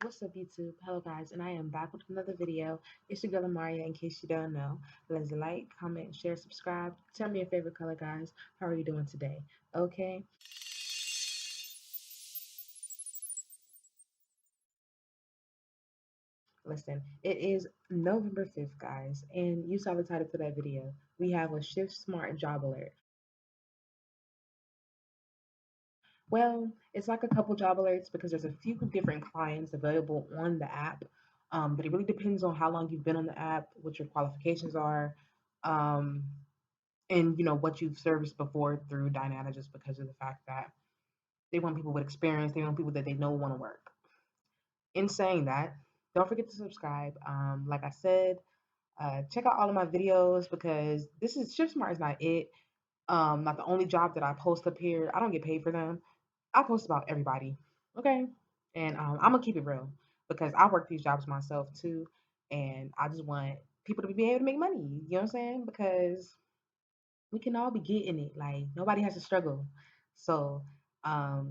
What's up, YouTube? Hello, guys, and I am back with another video. It's your girl Amaria. In case you don't know, let's like, comment, share, subscribe. Tell me your favorite color, guys. How are you doing today? Okay. Listen, it is November 5th, guys, and you saw the title to that video. We have a Shiftsmart job alert. Well, it's like a couple job alerts because there's a few different clients available on the app. But it really depends on how long you've been on the app, what your qualifications are. Um, and what you've serviced before through Dynata, just because of the fact that they want people with experience, they want people that they know want to work. In saying that, don't forget to subscribe. Like I said, check out all of my videos because this is Shiftsmart is not it. Not the only job that I post up here. I don't get paid for them. I post about everybody, okay? And I'm gonna keep it real because I work these jobs myself too, and I just want people to be able to make money. You know what I'm saying? Because we can all be getting it. Like nobody has to struggle. So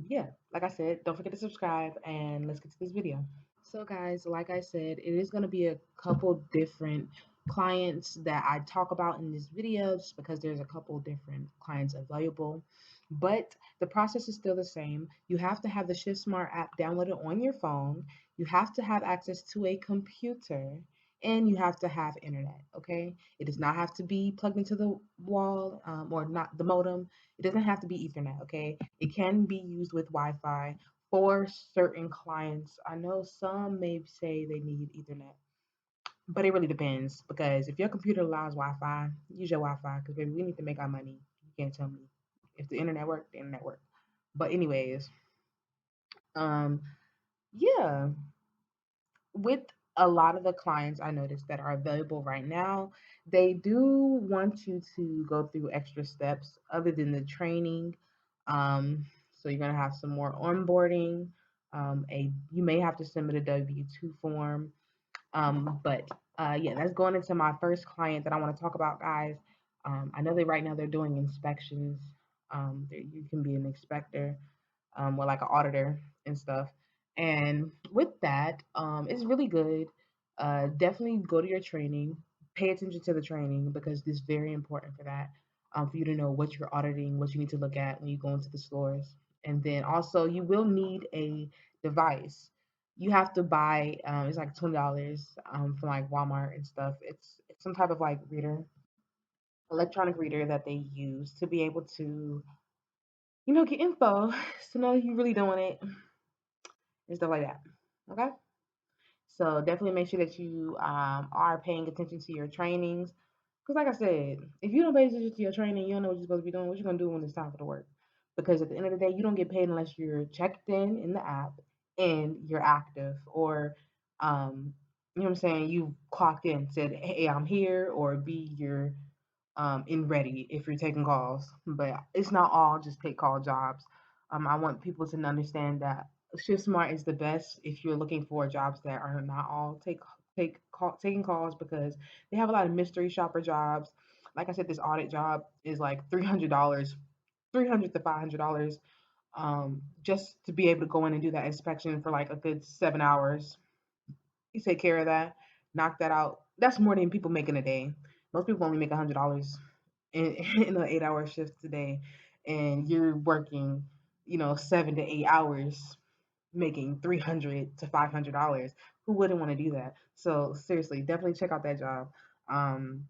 yeah, like I said, don't forget to subscribe and let's get to this video. So guys, like I said, it is going to be a couple different clients that I talk about in this video just because there's a couple different clients available. But the process is still the same. You have to have the ShiftSmart app downloaded on your phone. You have to have access to a computer and you have to have internet, okay? It does not have to be plugged into the wall or not the modem. It doesn't have to be Ethernet, okay? It can be used with Wi-Fi for certain clients. I know some may say they need Ethernet, but it really depends because if your computer allows Wi-Fi, use your Wi-Fi because baby, we need to make our money. You can't tell me if the internet work, the internet work. But anyways, um, yeah, with a lot of the clients I noticed that are available right now, they do want you to go through extra steps other than the training. So you're gonna have some more onboarding. A You may have to submit a W-2 form. But yeah, that's going into my first client that I want to talk about, guys. I know that right now they're doing inspections. You can be an inspector or like an auditor and stuff. And with that, it's really good. Definitely go to your training, pay attention to the training because it's very important for that. For you to know what you're auditing, what you need to look at when you go into the stores. And then also, you will need a device. You have to buy, it's like $20 from like Walmart and stuff. It's some type of like reader, electronic reader that they use to be able to, get info to know you really doing it and stuff like that. Okay. So definitely make sure that you are paying attention to your trainings. Because like I said, if you don't pay attention to your training, you don't know what you're supposed to be doing. What you're gonna do when it's time for the work? Because at the end of the day, you don't get paid unless you're checked in the app and you're active, or you know what I'm saying. You clocked in, said, "Hey, I'm here," or be your in ready if you're taking calls. But it's not all just take call jobs. I want people to understand that ShiftSmart is the best if you're looking for jobs that are not all taking calls because they have a lot of mystery shopper jobs. Like I said, this audit job is like $300, $300 to $500, just to be able to go in and do that inspection for like a good 7 hours. You take care of that, knock that out. That's more than people make in a day. Most people only make $100 in an 8 hour shift today, and you're working, 7 to 8 hours, making $300 to $500. Who wouldn't want to do that? So seriously, definitely check out that job. Um,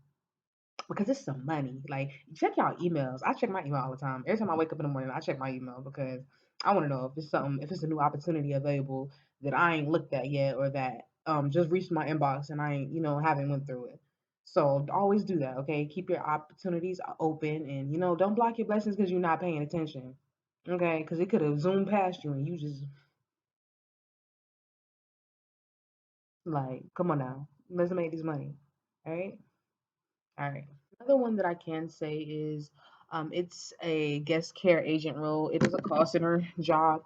because it's some money. Like check y'all emails. I check my email all the time. Every time I wake up in the morning, I check my email because I want to know if it's a new opportunity available that I ain't looked at yet or that just reached my inbox and I ain't, haven't went through it. So always do that, okay? Keep your opportunities open and don't block your blessings because you're not paying attention. Okay? Because it could have zoomed past you and you just like, come on now. Let's make this money. All right? All right. Another one that I can say is it's a guest care agent role. It is a call center job.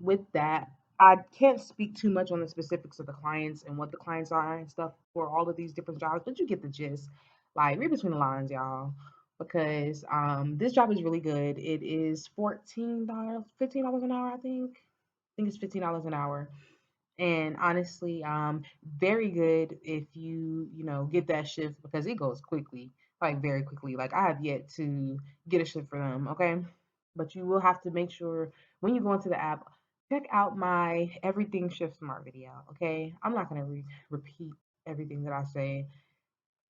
With that, I can't speak too much on the specifics of the clients and what the clients are and stuff for all of these different jobs, but you get the gist. Like read between the lines, y'all, because this job is really good. It is $14, $15 an hour, I think. I think it's $15 an hour, And honestly, very good if get that shift because it goes quickly, like very quickly. Like I have yet to get a shift for them, okay? But you will have to make sure when you go into the app, check out my everything shift smart video, okay? I'm not gonna repeat everything that I say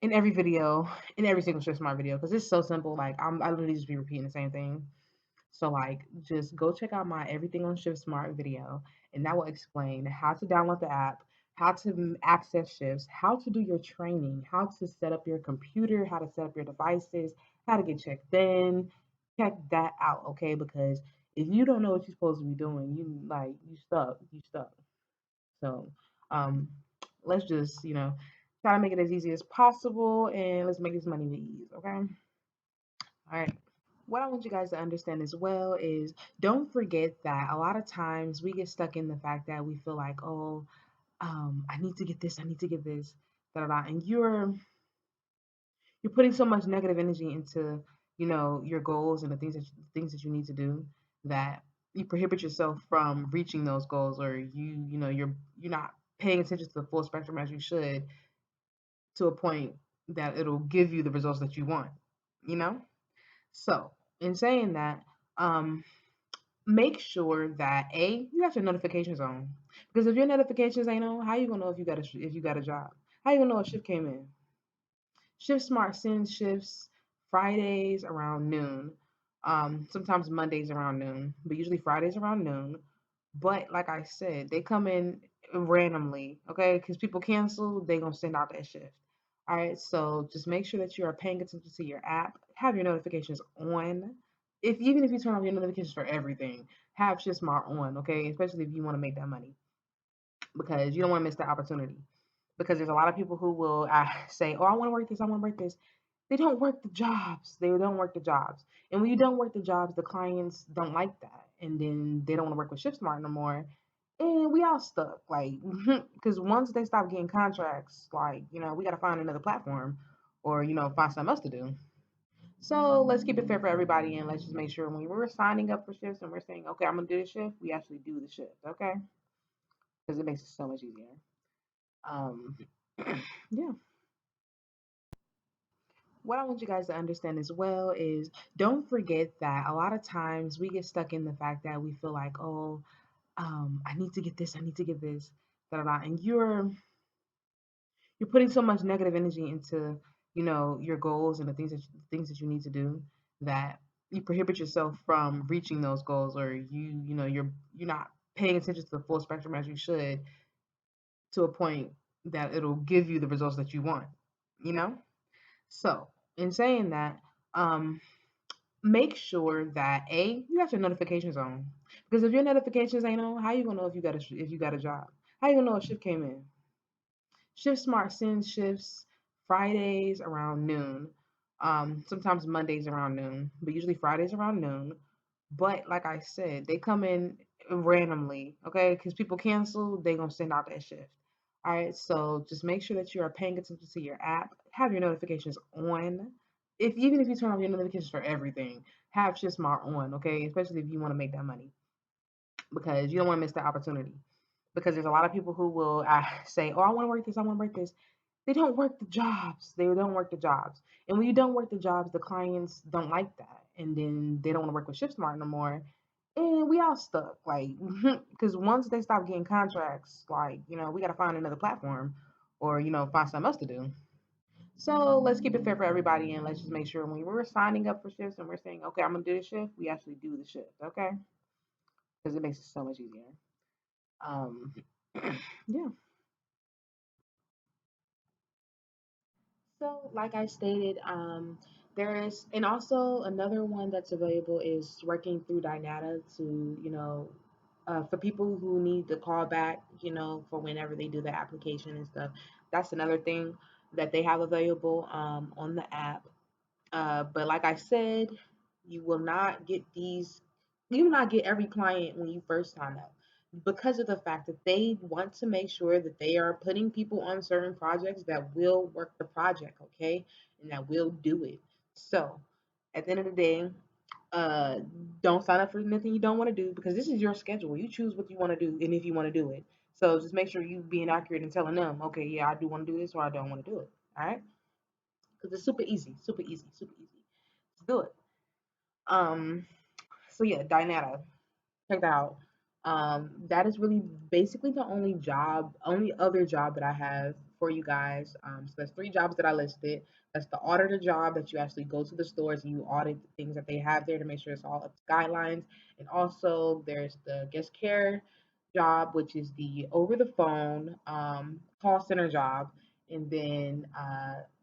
in every video, in every single shift smart video, because it's so simple. Like I literally just be repeating the same thing. So like just go check out my everything on Shiftsmart video and that will explain how to download the app, how to access shifts, how to do your training, how to set up your computer, how to set up your devices, how to get checked in. Check that out, okay? Because if you don't know what you're supposed to be doing, you stuck. You stuck. So um let's just, try to make it as easy as possible and let's make this money with ease, okay? All right. What I want you guys to understand as well is don't forget that a lot of times we get stuck in the fact that we feel like, oh, I need to get this, I need to get this, da da da, and you're putting so much negative energy into, your goals and the things that you need to do that you prohibit yourself from reaching those goals, or you're not paying attention to the full spectrum as you should to a point that it'll give you the results that you want, you know? So, in saying that, um, make sure that you have your notifications on. Because if your notifications ain't on, how you gonna know if you got a job? How you gonna know a shift came in? ShiftSmart sends shifts Fridays around noon. Sometimes Mondays around noon, but usually Fridays around noon. But like I said, they come in randomly, okay? Because people cancel, they gonna send out that shift. All right, so just make sure that you are paying attention to your app. Have your notifications on. If even if you turn off your notifications for everything, have ShiftSmart on, okay? Especially if you want to make that money because you don't want to miss the opportunity. Because there's a lot of people who will say, "Oh, I want to work this. I want to work this." They don't work the jobs. They don't work the jobs. And when you don't work the jobs, the clients don't like that. And then they don't want to work with ShiftSmart no more. And we all stuck. Like, because once they stop getting contracts, like, we got to find another platform or, find something else to do. So let's keep it fair for everybody. And let's just make sure when we're signing up for shifts and we're saying, okay, I'm going to do this shift, we actually do the shift. Okay. Because it makes it so much easier. Um, yeah. What I want you guys to understand as well is don't forget that a lot of times we get stuck in the fact that we feel like, oh, I need to get this, I need to get this, da da da, and you're putting so much negative energy into, your goals and the things that you need to do that you prohibit yourself from reaching those goals, or you're not paying attention to the full spectrum as you should to a point that it'll give you the results that you want, you know? So, in saying that, um, make sure that you have your notifications on. Because if your notifications ain't on, how you gonna know if you got a job? How you gonna know a shift came in? ShiftSmart sends shifts Fridays around noon. Sometimes Mondays around noon, but usually Fridays around noon. But like I said, they come in randomly, okay? Because people cancel, they gonna send out that shift. All right, so just make sure that you are paying attention to your app. Have your notifications on. If even if you turn off your notifications for everything, have ShiftSmart on, okay? Especially if you want to make that money because you don't want to miss the opportunity. Because there's a lot of people who will say, "Oh, I want to work this. I want to work this." They don't work the jobs. They don't work the jobs. And when you don't work the jobs, the clients don't like that. And then they don't want to work with ShiftSmart no more. And we all stuck. Like, because once they stop getting contracts, like, we got to find another platform or, find something else to do. So let's keep it fair for everybody. And let's just make sure when we're signing up for shifts and we're saying, okay, I'm going to do the shift, we actually do the shift. Okay. Because it makes it so much easier. Um, yeah. So, like I stated, there is, and also another one that's available is working through Dynata to, for people who need the call back, for whenever they do the application and stuff. That's another thing that they have available on the app. But like I said, you will not get these, you will not get every client when you first sign up because of the fact that they want to make sure that they are putting people on certain projects that will work the project, okay? And that will do it. So at the end of the day, uh, don't sign up for anything you don't want to do because this is your schedule. You choose what you want to do and if you want to do it. So just make sure you being accurate and telling them, okay, yeah, I do want to do this or I don't want to do it. All right, because it's super easy, super easy, super easy. Let's do it. Um, so yeah, Dinata. Check that out. That is really basically the only other job that I have for you guys. So that's three jobs that I listed. That's the auditor job that you actually go to the stores and you audit the things that they have there to make sure it's all up to guidelines. And also there's the guest care job, which is the over the phone call center job. And then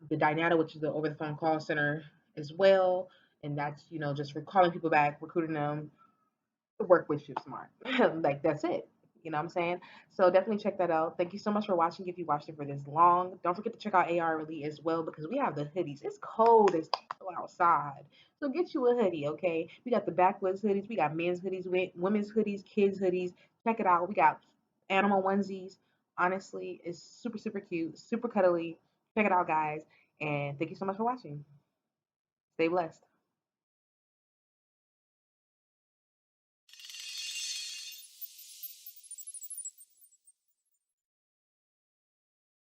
the Dynata, which is the over the phone call center as well. And that's, just for calling people back, recruiting them, work with Shiftsmart. Like that's it. You know what I'm saying? So definitely check that out. Thank you so much for watching. If you watched it for this long, don't forget to check out AR Really as well because we have the hoodies. It's cold as hell outside. So get you a hoodie, okay? We got the backwoods hoodies, we got men's hoodies, women's hoodies, kids hoodies. Check it out. We got animal onesies. Honestly, it's super, super cute, super cuddly. Check it out, guys. And thank you so much for watching. Stay blessed.